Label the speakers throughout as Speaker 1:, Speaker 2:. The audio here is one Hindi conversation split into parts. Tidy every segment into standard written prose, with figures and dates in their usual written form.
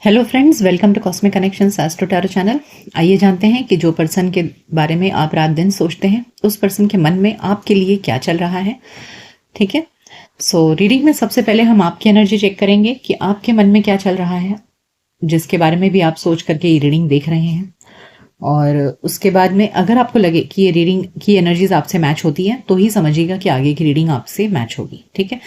Speaker 1: Hello friends, welcome to cosmic connections astro tarot channel. आइए जानते हैं कि जो पर्सन के बारे में आप रात दिन सोचते हैं उस पर्सन के मन में आपके लिए क्या चल रहा है। ठीक है। रीडिंग में सबसे पहले हम आपकी एनर्जी चेक करेंगे कि आपके मन में क्या चल रहा है, जिसके बारे में भी आप सोच करके ये रीडिंग देख रहे हैं। और उसके बाद में अगर आपको लगे कि ये रीडिंग की एनर्जीज आपसे मैच होती है तो ही समझिएगा कि आगे की रीडिंग आपसे मैच होगी। ठीक है।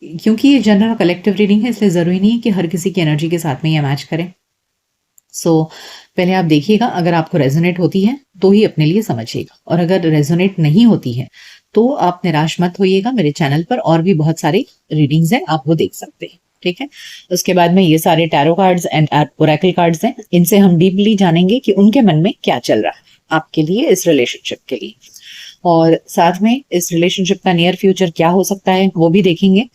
Speaker 1: क्योंकि ये जनरल कलेक्टिव रीडिंग है, इसलिए ज़रूरी नहीं है कि हर किसी की एनर्जी के साथ में ये मैच करें। पहले आप देखिएगा, अगर आपको रेजोनेट होती है तो ही अपने लिए समझिएगा, और अगर रेजोनेट नहीं होती है तो आप निराश मत होइएगा। मेरे चैनल पर और भी बहुत सारे रीडिंग्स हैं, आप वो देख सकते हैं। ठीक है। उसके बाद में ये सारे tarot cards and Oracle cards हैं, इनसे हम डीपली जानेंगे कि उनके मन में क्या चल रहा है आपके लिए, इस रिलेशनशिप के लिए। और साथ में इस रिलेशनशिप का नियर फ्यूचर क्या हो सकता है वो भी देखेंगे।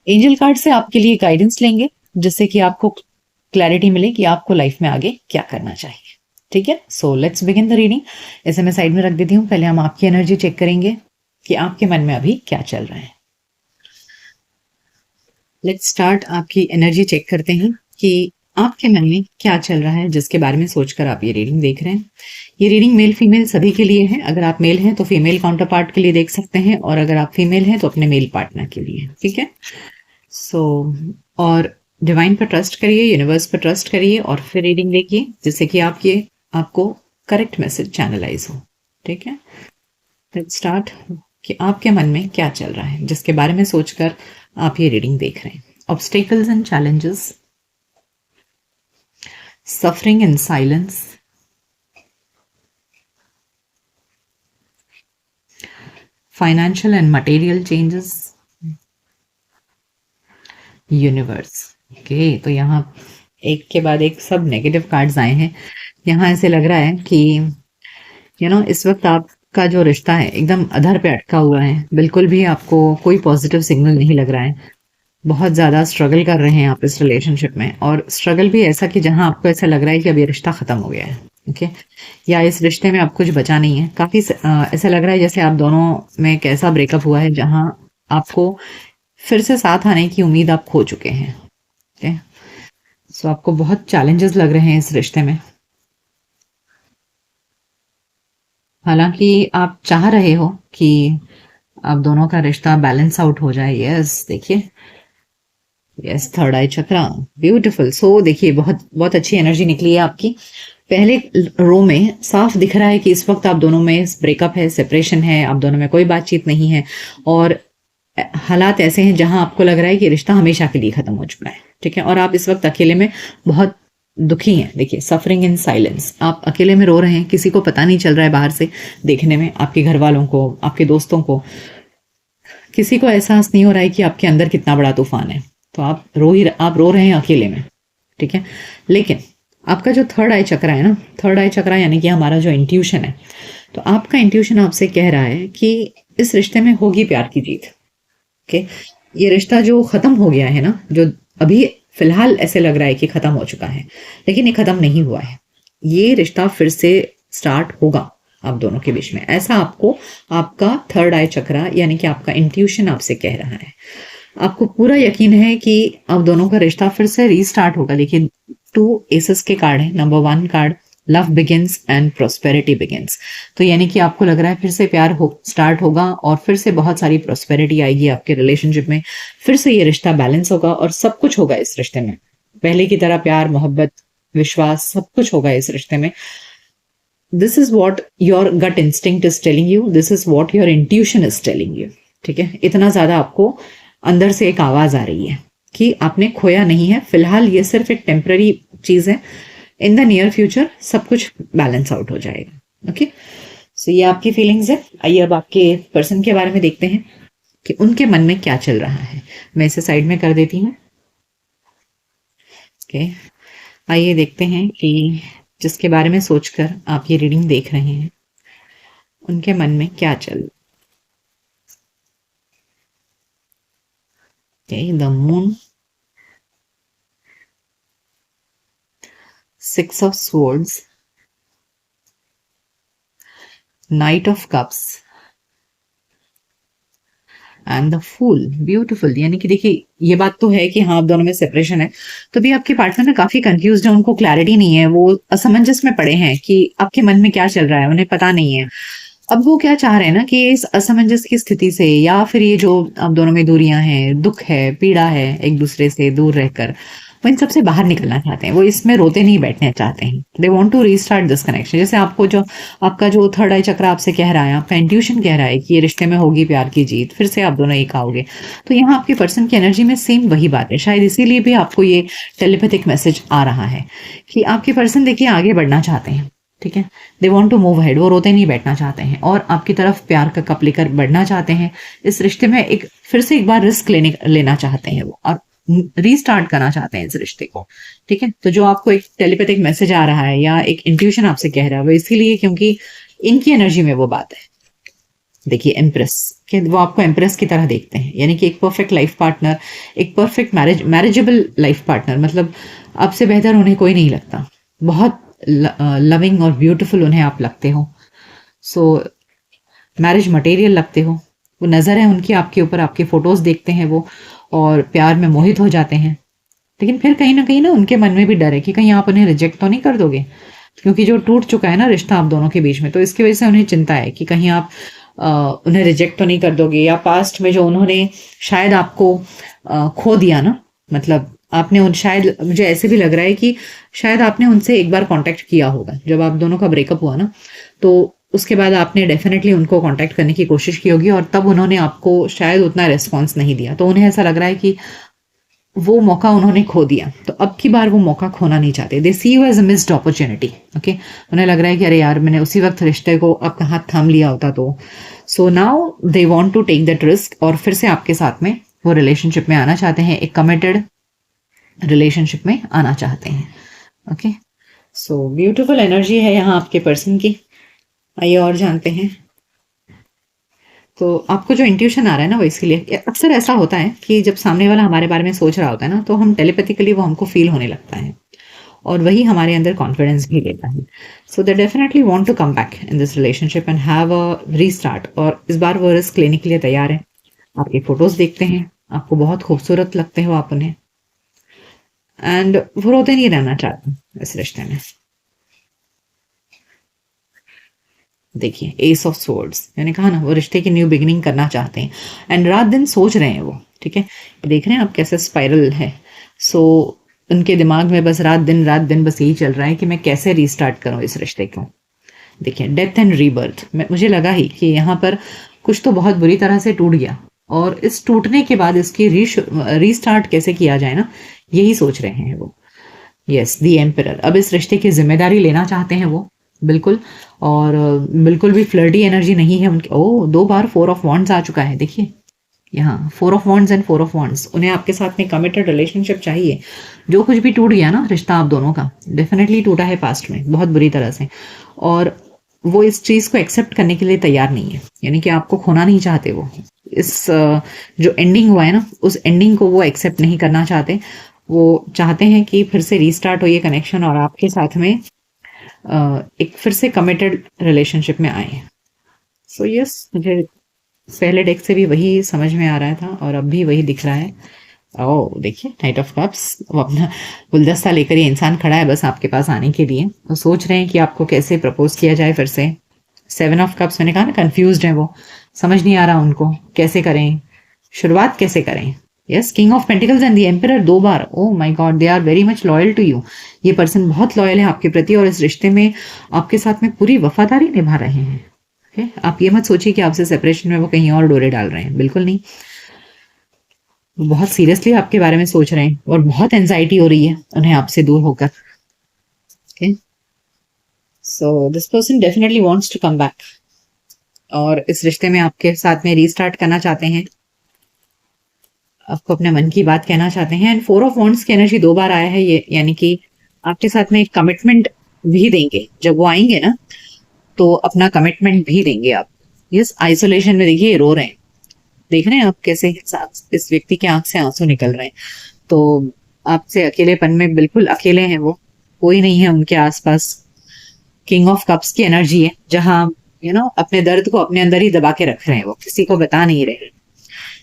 Speaker 1: एंजल कार्ड से आपके लिए गाइडेंस लेंगे, जिससे कि आपको क्लैरिटी मिले कि आपको लाइफ में आगे क्या करना चाहिए। ठीक है। Let's begin the reading. इसे मैं साइड में रख देती हूँ। पहले हम आपकी एनर्जी चेक करेंगे कि आपके मन में अभी क्या चल रहा है। Let's start. आपकी एनर्जी चेक करते हैं कि आपके मन में क्या चल रहा है, जिसके बारे में सोचकर आप ये रीडिंग देख रहे हैं। ये रीडिंग मेल फीमेल सभी के लिए है। अगर आप मेल हैं तो फीमेल काउंटर पार्ट के लिए देख सकते हैं, और अगर आप फीमेल हैं तो अपने मेल पार्टनर के लिए। ठीक है। सो और डिवाइन पर ट्रस्ट करिए, यूनिवर्स पर ट्रस्ट करिए, और फिर रीडिंग देखिए, जिससे कि आपको करेक्ट मैसेज चैनलाइज हो। ठीक है। Let's start. कि आपके मन में क्या चल रहा है, जिसके बारे में सोचकर आप ये रीडिंग देख रहे हैं। Obstacles and challenges, suffering in silence, financial and material changes, universe. Okay, तो यहाँ एक के बाद एक सब नेगेटिव कार्ड्स आए हैं। यहाँ ऐसे लग रहा है कि इस वक्त आपका जो रिश्ता है एकदम अधर पे अटका हुआ है। बिल्कुल भी आपको कोई पॉजिटिव सिग्नल नहीं लग रहा है। बहुत ज़्यादा स्ट्रगल कर रहे हैं आप इस रिलेशनशिप में, और स्ट्रगल भी ऐसा कि जहां आपको ऐसा लग रहा है कि अब ये रिश्ता ख़त्म हो गया है। ओके। या इस रिश्ते में अब कुछ बचा नहीं है। काफ़ी ऐसा लग रहा है जैसे आप दोनों में एक ऐसा ब्रेकअप हुआ है जहां आपको फिर से साथ आने की उम्मीद आप खो चुके हैं। ओके। आपको बहुत चैलेंजेस लग रहे हैं इस रिश्ते में। हालांकि आप चाह रहे हो कि अब दोनों का रिश्ता बैलेंस आउट हो जाए। यस, देखिए। यस, थर्ड आई चक्रा। ब्यूटीफुल। देखिए, बहुत बहुत अच्छी एनर्जी निकली है आपकी। पहले रो में साफ दिख रहा है कि इस वक्त आप दोनों में ब्रेकअप है, सेपरेशन है, आप दोनों में कोई बातचीत नहीं है, और हालात ऐसे हैं जहां आपको लग रहा है कि रिश्ता हमेशा के लिए खत्म हो चुका है। ठीक है। और आप इस वक्त अकेले में बहुत दुखी हैं। देखिए, सफरिंग इन साइलेंस, आप अकेले में रो रहे हैं। किसी को पता नहीं चल रहा है बाहर से देखने में, आपके घर वालों को, आपके दोस्तों को, किसी को एहसास नहीं हो रहा है कि आपके अंदर कितना बड़ा तूफान है। तो आप रो रहे हैं अकेले में। ठीक है। लेकिन आपका जो थर्ड आई चक्रा है ना, थर्ड आई चक्रा यानी कि हमारा जो इंट्यूशन है, तो आपका इंट्यूशन आपसे कह रहा है कि इस रिश्ते में होगी प्यार की जीत। ओके। ये रिश्ता जो खत्म हो गया है ना, जो अभी फिलहाल ऐसे लग रहा है कि खत्म हो चुका है, लेकिन ये खत्म नहीं हुआ है। ये रिश्ता फिर से स्टार्ट होगा आप दोनों के बीच में, ऐसा आपको आपका थर्ड आई चक्रा यानी कि आपका इंट्यूशन आपसे कह रहा है। आपको पूरा यकीन है कि अब दोनों का रिश्ता फिर से रीस्टार्ट होगा। लेकिन टू एसेस के कार्ड है। Number one card, love begins and prosperity begins. तो यानी कि आपको लग रहा है फिर से प्यार स्टार्ट होगा, और फिर से बहुत सारी प्रोस्पेरिटी आएगी आपके रिलेशनशिप में। फिर से ये रिश्ता बैलेंस होगा, और सब कुछ होगा इस रिश्ते में पहले की तरह। प्यार, मोहब्बत, विश्वास, सब कुछ होगा इस रिश्ते में। This is what your gut instinct is telling you, this is what your intuition is telling you. ठीक है। इतना ज्यादा आपको अंदर से एक आवाज आ रही है कि आपने खोया नहीं है। फिलहाल ये सिर्फ एक टेम्पररी चीज है। इन द नियर फ्यूचर सब कुछ बैलेंस आउट हो जाएगा। ओके। ये आपकी फीलिंग्स है। आइए अब आपके पर्सन के बारे में देखते हैं कि उनके मन में क्या चल रहा है। मैं इसे साइड में कर देती हूँ। ओके। आइए देखते हैं कि जिसके बारे में सोचकर आप ये रीडिंग देख रहे हैं उनके मन में क्या चल। The moon, six of swords, knight of cups, and the fool, beautiful. यानी कि देखिए ये बात तो है कि हाँ आप दोनों में सेपरेशन है, तो भी आपके पार्टनर ना काफी कंफ्यूज्ड है, उनको क्लैरिटी नहीं है, वो असमंजस में पड़े हैं कि आपके मन में क्या चल रहा है, उन्हें पता नहीं है। अब वो क्या चाह रहे हैं ना कि इस असमंजस की स्थिति से, या फिर ये जो आप दोनों में दूरियां हैं, दुख है, पीड़ा है एक दूसरे से दूर रहकर, वो इन सबसे बाहर निकलना चाहते हैं। वो इसमें रोते नहीं बैठना चाहते हैं। They want to restart this connection. जैसे आपको जो आपका जो थर्ड आई चक्र आपसे कह रहा है, आपका इंट्यूशन कह रहा है कि ये रिश्ते में होगी प्यार की जीत, फिर से आप दोनों एक आओगे, तो यहाँ आपके पर्सन की एनर्जी में सेम वही बात है। शायद इसीलिए भी आपको ये टेलीपैथिक मैसेज आ रहा है कि आपके पर्सन देखिए आगे बढ़ना चाहते हैं, ठीक है। They want to move ahead, वो रोते नहीं बैठना चाहते हैं और आपकी तरफ प्यार का कप लेकर बढ़ना चाहते हैं। इस रिश्ते में एक फिर से एक बार रिस्क लेना चाहते हैं वो, और रीस्टार्ट करना चाहते हैं इस रिश्ते को, ठीक है। तो जो आपको एक टेलीपैथिक मैसेज आ रहा है या एक इंट्यूशन आपसे कह रहा है, वो इसीलिए क्योंकि इनकी एनर्जी में वो बात है। देखिए एम्प्रेस के वो आपको एम्प्रेस की तरह देखते हैं, यानी कि एक परफेक्ट लाइफ पार्टनर, एक परफेक्ट मैरिजेबल लाइफ पार्टनर, मतलब आपसे बेहतर उन्हें कोई नहीं लगता। बहुत लविंग और ब्यूटीफुल उन्हें आप लगते हो। सो मैरिज मटेरियल लगते हो। वो नज़र है उनकी आपके ऊपर, आपके फोटोज देखते हैं वो और प्यार में मोहित हो जाते हैं। लेकिन फिर कहीं ना उनके मन में भी डर है कि कहीं आप उन्हें रिजेक्ट तो नहीं कर दोगे, क्योंकि जो टूट चुका है ना रिश्ता आप दोनों के बीच में, तो इसकी वजह से उन्हें चिंता है कि कहीं आप उन्हें रिजेक्ट तो नहीं कर दोगे, या पास्ट में जो उन्होंने शायद आपको खो दिया ना, मतलब आपने उन शायद मुझे ऐसे भी लग रहा है कि शायद आपने उनसे एक बार कांटेक्ट किया होगा जब आप दोनों का ब्रेकअप हुआ ना, तो उसके बाद आपने डेफिनेटली उनको कांटेक्ट करने की कोशिश की होगी और तब उन्होंने आपको शायद उतना रिस्पॉन्स नहीं दिया, तो उन्हें ऐसा लग रहा है कि वो मौका उन्होंने खो दिया, तो अब की बार वो मौका खोना नहीं चाहते। They see you as a missed opportunity. Okay, उन्हें लग रहा है कि अरे यार मैंने उसी वक्त रिश्ते को आपका हाथ थाम लिया होता तो। So now they want to take that risk और फिर से आपके साथ में वो रिलेशनशिप में आना चाहते हैं, एक कमिटेड रिलेशनशिप में आना चाहते हैं। ओके, सो ब्यूटीफुल एनर्जी है यहाँ आपके पर्सन की। आइए और जानते हैं। तो आपको जो इंट्यूशन आ रहा है ना, वो इसलिए अक्सर ऐसा होता है कि जब सामने वाला हमारे बारे में सोच रहा होता है ना, तो हम टेलीपैथिकली वो हमको फील होने लगता है और वही हमारे अंदर कॉन्फिडेंस भी देता है। So they definitely want to come back in this relationship and have a restart, और इस बार वो रिस्क लेने के लिए तैयार है। आपके फोटोज देखते हैं, आपको बहुत खूबसूरत लगते हो आप उन्हें, एंड वो रोते नहीं रहना चाहते इस रिश्ते में। देखिए एस ऑफ सोर्ड्स, मैंने कहा ना वो रिश्ते की न्यू बिगिनिंग करना चाहते हैं एंड रात दिन सोच रहे हैं वो, ठीक है। देख रहे हैं आप कैसे स्पाइरल है। सो उनके दिमाग में बस रात दिन बस यही चल रहा है कि मैं कैसे रीस्टार्ट करूं इस रिश्ते को। देखिए डेथ एंड रीबर्थ, मुझे लगा ही कि यहाँ पर कुछ तो बहुत बुरी तरह से टूट गया और इस टूटने के बाद इसकी रीस्टार्ट कैसे किया जाए ना, यही सोच रहे हैं वो। यस, दी एम्परर, अब इस रिश्ते की जिम्मेदारी लेना चाहते हैं वो, बिल्कुल। और बिल्कुल भी फ्लर्टी एनर्जी नहीं है उनकी। ओ, 2 बार 4 ऑफ वॉन्ड्स आ चुका है। देखिए यहाँ 4 of wands and 4 of wands, उन्हें आपके साथ में कमिटेड रिलेशनशिप चाहिए। जो कुछ भी टूट गया ना रिश्ता आप दोनों का, डेफिनेटली टूटा है पास्ट में बहुत बुरी तरह से, और वो इस चीज को एक्सेप्ट करने के लिए तैयार नहीं है, यानी कि आपको खोना नहीं चाहते वो। इस जो एंडिंग हुआ है ना, उस एंडिंग को वो एक्सेप्ट नहीं करना चाहते। वो चाहते हैं कि फिर से रीस्टार्ट हो ये कनेक्शन और आपके साथ में एक फिर से कमिटेड रिलेशनशिप में आए। सो यस, मुझे पहले डेक से भी वही समझ में आ रहा था और अब भी वही दिख रहा है। ओ देखिए नाइट ऑफ कप्स, वो अपना गुलदस्ता लेकर ये इंसान खड़ा है बस आपके पास आने के लिए। वो सोच रहे हैं कि आपको कैसे प्रपोज किया जाए फिर से। 7 ऑफ कप्स, मैंने कहा ना कंफ्यूज्ड है वो, समझ नहीं आ रहा उनको कैसे करें, शुरुआत कैसे करें। Yes, king of pentacles and the emperor 2 बार। Oh my god, they are very much loyal to you. ये पर्सन बहुत लॉयल है आपके प्रति और इस रिश्ते में आपके साथ में पूरी वफादारी निभा रहे हैं। ओके, आप ये मत सोचिए कि आपसे सेपरेशन में वो कहीं और डोरे डाल रहे हैं, बिल्कुल नहीं। वो बहुत सीरियसली आपके बारे में सोच रहे हैं और बहुत एंजाइटी हो रही है उन्हें आपसे दूर होकर। Okay, so this person definitely wants to come back और इस रिश्ते में आपके साथ में रीस्टार्ट करना चाहते हैं, आपको अपने मन की बात कहना चाहते हैं। एंड 4 ऑफ वॉन्ड्स की एनर्जी 2 बार आया है, ये यानी कि आपके साथ में एक कमिटमेंट भी देंगे जब वो आएंगे ना, तो अपना कमिटमेंट भी देंगे आप। यस, आइसोलेशन में देखिए रो रहे हैं, देख रहे हैं आप कैसे इस व्यक्ति के आंख से आंसू निकल रहे हैं। तो आपसे अकेलेपन में बिल्कुल अकेले हैं वो, कोई नहीं है उनके आसपास। किंग ऑफ कप्स की एनर्जी है, जहां अपने दर्द को अपने अंदर ही दबा के रख रहे हैं, वो किसी को बता नहीं रहे।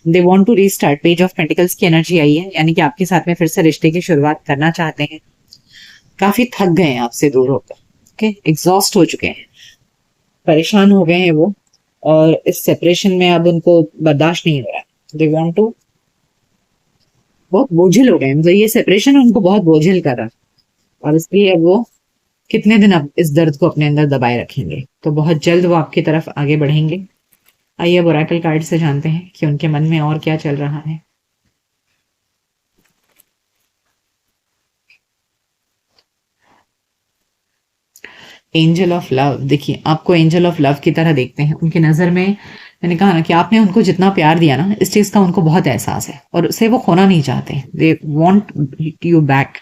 Speaker 1: They want to restart, page of pentacles की एनर्जी आई है, यानी कि आपके साथ में फिर से रिश्ते की शुरुआत करना चाहते हैं। काफी थक गए हैं आपसे दूर होकर, ओके, एग्जॉस्ट हो चुके हैं, परेशान हो गए हैं वो, और इस सेपरेशन में अब उनको बर्दाश्त नहीं हो रहा है। दे वांट टू, बहुत बोझिल हो गए हैं, मतलब ये सेपरेशन उनको बहुत बोझिल कर रहा है, और इसलिए अब वो कितने दिन अब इस दर्द को अपने अंदर दबाए रखेंगे। तो बहुत जल्द वो आपकी तरफ आगे बढ़ेंगे। आइए अब ओरेकल कार्ड से जानते हैं कि उनके मन में और क्या चल रहा है। एंजल ऑफ लव, देखिए आपको एंजल ऑफ लव की तरह देखते हैं। उनकी नज़र में, मैंने कहा ना कि आपने उनको जितना प्यार दिया ना, इस चीज़ का उनको बहुत एहसास है और उसे वो खोना नहीं चाहते। They want you back.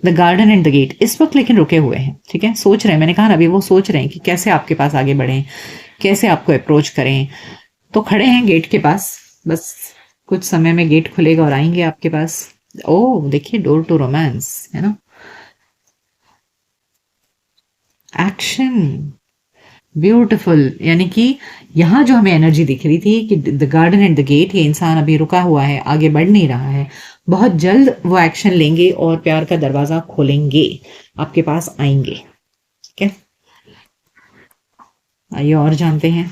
Speaker 1: The garden and the gate इस वक्त लेकिन रुके हुए हैं, ठीक है, सोच रहे हैं। मैंने कहा ना अभी वो सोच रहे हैं कि कैसे आपके पास आगे बढ़ें, कैसे आपको अप्रोच करें। तो खड़े हैं गेट के पास, बस कुछ समय में गेट खुलेगा और आएंगे आपके पास। ओ देखिए, डोर टू रोमांस है ना, एक्शन, ब्यूटीफुल। यानी कि यहाँ जो हमें एनर्जी दिख रही थी कि the garden and the gate, ये इंसान अभी रुका हुआ है, आगे बढ़ नहीं रहा है, बहुत जल्द वो एक्शन लेंगे और प्यार का दरवाजा खोलेंगे, आपके पास आएंगे। ठीक है, आइए और जानते हैं।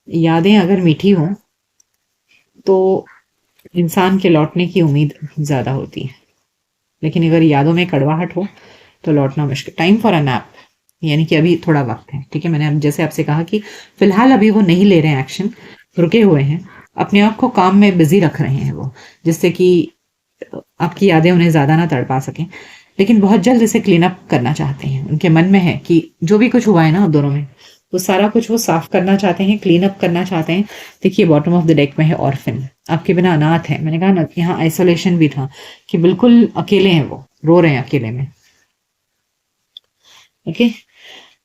Speaker 1: यादें अगर मीठी हों तो इंसान के लौटने की उम्मीद ज्यादा होती है, लेकिन अगर यादों में कड़वाहट हो तो लौटना मुश्किल। टाइम फॉर अ नैप, यानी कि अभी थोड़ा वक्त है, ठीक है। मैंने अब जैसे आपसे कहा कि फिलहाल अभी वो नहीं ले रहे हैं एक्शन, रुके हुए हैं, अपने आप को काम में बिजी रख रहे हैं वो, जिससे कि आपकी यादें उन्हें ज्यादा ना तड़पा सकें। लेकिन बहुत जल्द इसे क्लीन अप करना चाहते हैं। उनके मन में है कि जो भी कुछ हुआ है ना दोनों में, वो सारा कुछ वो साफ करना चाहते हैं, क्लीन अप करना चाहते हैं। देखिए बॉटम ऑफ द डेक में है ऑर्फिन, आपके बिना अनाथ है। मैंने कहा ना यहाँ आइसोलेशन भी था, कि बिल्कुल अकेले हैं, वो रो रहे हैं अकेले में। ओके,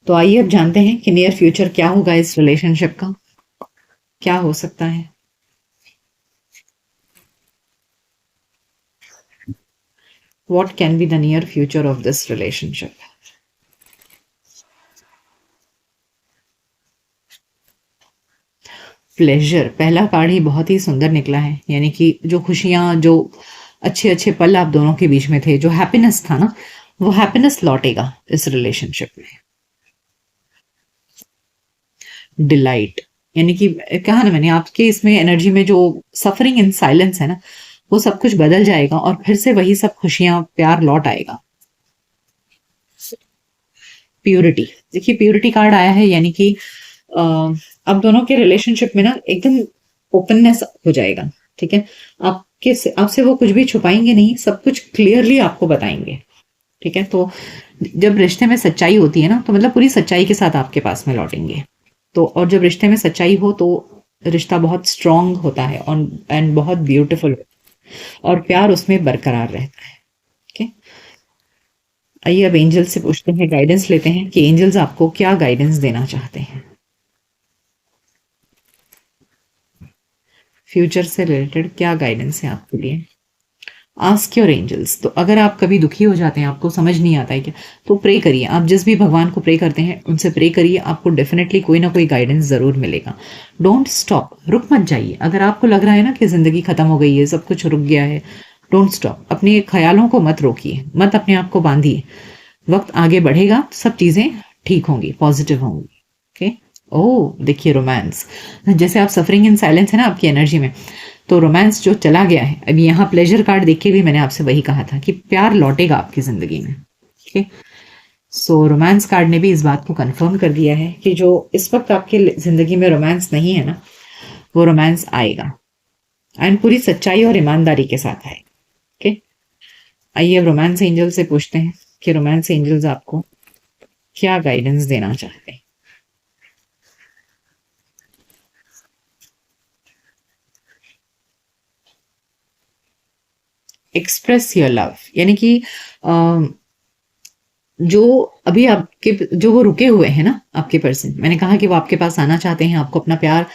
Speaker 1: तो आइए अब जानते हैं कि नियर फ्यूचर क्या होगा इस रिलेशनशिप का, क्या हो सकता है। What can be the near future of this relationship. Pleasure, पहला कार्ड ही बहुत ही सुंदर निकला है, यानी कि जो खुशियां, जो अच्छे अच्छे पल आप दोनों के बीच में थे, जो हैप्पीनेस था ना, वो हैप्पीनेस लौटेगा इस रिलेशनशिप में। डिलाइट, यानी कि कहा ना मैंने, आपके इसमें एनर्जी में जो सफरिंग इन साइलेंस है ना, वो सब कुछ बदल जाएगा और फिर से वही सब खुशियां, प्यार लौट आएगा। प्योरिटी, देखिए प्योरिटी कार्ड आया है, यानी कि अब दोनों के रिलेशनशिप में ना एकदम ओपननेस हो जाएगा, ठीक है। आपसे वो कुछ भी छुपाएंगे नहीं, सब कुछ क्लियरली आपको बताएंगे, ठीक है। तो जब रिश्ते में सच्चाई होती है ना, तो मतलब पूरी सच्चाई के साथ आपके पास में लौटेंगे। तो और जब रिश्ते में सच्चाई हो तो रिश्ता बहुत स्ट्रांग होता है और एंड बहुत ब्यूटीफुल, और प्यार उसमें बरकरार रहता है। ओके, आइए अब एंजल से पूछते हैं, गाइडेंस लेते हैं कि एंजल्स आपको क्या गाइडेंस देना चाहते हैं फ्यूचर से रिलेटेड, क्या गाइडेंस है आपके लिए। आस्क योर एंजल्स, तो अगर आप कभी दुखी हो जाते हैं, आपको समझ नहीं आता है क्या, तो प्रे करिए। आप जिस भी भगवान को प्रे करते हैं उनसे प्रे करिए, आपको डेफिनेटली कोई ना कोई गाइडेंस जरूर मिलेगा। डोंट स्टॉप, रुक मत जाइए। अगर आपको लग रहा है ना कि जिंदगी खत्म हो गई है, सब कुछ रुक गया है, डोंट स्टॉप। अपने ख्यालों को मत रोकिए, मत अपने आप को बांधिए। वक्त आगे बढ़ेगा, सब चीजें ठीक होंगी, पॉजिटिव होंगी। ओके, ओ देखिए रोमांस, जैसे आप सफरिंग इन साइलेंस है ना आपकी एनर्जी में, तो रोमांस जो चला गया है, अभी यहाँ प्लेजर कार्ड देख के भी मैंने आपसे वही कहा था कि प्यार लौटेगा आपकी जिंदगी में। ओके, सो रोमांस कार्ड ने भी इस बात को कंफर्म कर दिया है कि जो इस वक्त आपकी जिंदगी में रोमांस नहीं है ना, वो रोमांस आएगा, एंड पूरी सच्चाई और ईमानदारी के साथ आएगा। ओके, आइए अब रोमांस एंजल से पूछते हैं कि रोमांस एंजल्स आपको क्या गाइडेंस देना चाहते हैं। एक्सप्रेस योर लव, यानी कि जो अभी आपके, जो वो रुके हुए हैं ना आपके पर्सन, मैंने कहा कि वो आपके पास आना चाहते हैं, आपको अपना प्यार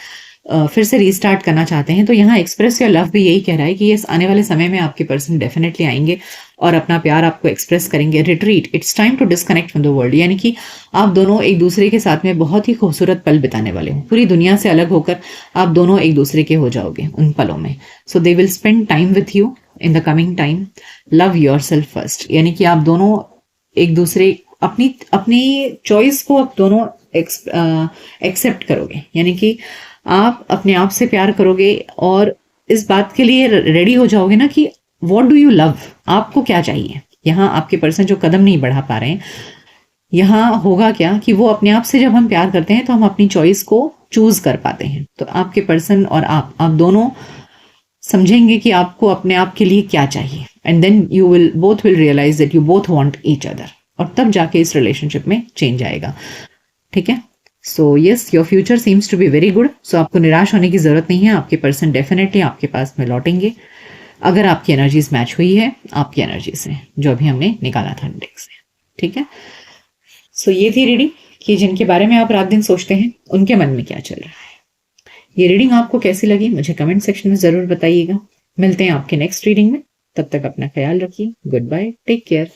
Speaker 1: फिर से रीस्टार्ट करना चाहते हैं, तो यहाँ एक्सप्रेस योर लव भी यही कह रहा है कि ये आने वाले समय में आपके पर्सन डेफिनेटली आएंगे और अपना प्यार आपको एक्सप्रेस करेंगे। Retreat, it's time to disconnect from the world, यानी कि आप दोनों एक दूसरे के साथ में बहुत ही खूबसूरत पल बिताने वाले हो। पूरी दुनिया से अलग होकर आप दोनों एक दूसरे के हो जाओगे उन पलों में। So they will spend time with you in the coming time. Love yourself first, यानी कि आप दोनों एक दूसरे अपनी अपनी चॉइस को आप दोनों एक्सेप्ट करोगे, यानी कि आप अपने आप से प्यार करोगे और इस बात के लिए रेडी हो जाओगे ना कि व्हाट डू यू लव, आपको क्या चाहिए। यहाँ आपके पर्सन जो कदम नहीं बढ़ा पा रहे हैं, यहाँ होगा क्या कि वो अपने आप से जब हम प्यार करते हैं तो हम अपनी चॉइस को चूज कर पाते हैं। तो आपके पर्सन और आप दोनों समझेंगे कि आपको अपने आप के लिए क्या चाहिए, and then you will both will realize that you both want each other, और तब जाके इस रिलेशनशिप में चेंज आएगा। ठीक है, so yes, your future seems to be very good. So आपको निराश होने की जरूरत नहीं है, आपके पर्सन डेफिनेटली आपके पास में लौटेंगे अगर आपकी एनर्जीज मैच हुई है आपकी एनर्जी से, जो अभी हमने निकाला था डेक से। ठीक है, सो ये थी रीडिंग कि जिनके बारे में आप रात दिन सोचते हैं उनके मन में क्या चल रहा है। ये रीडिंग आपको कैसी लगी मुझे कमेंट सेक्शन में जरूर बताइएगा। मिलते हैं आपके नेक्स्ट रीडिंग में, तब तक अपना ख्याल रखिए। Goodbye, take care.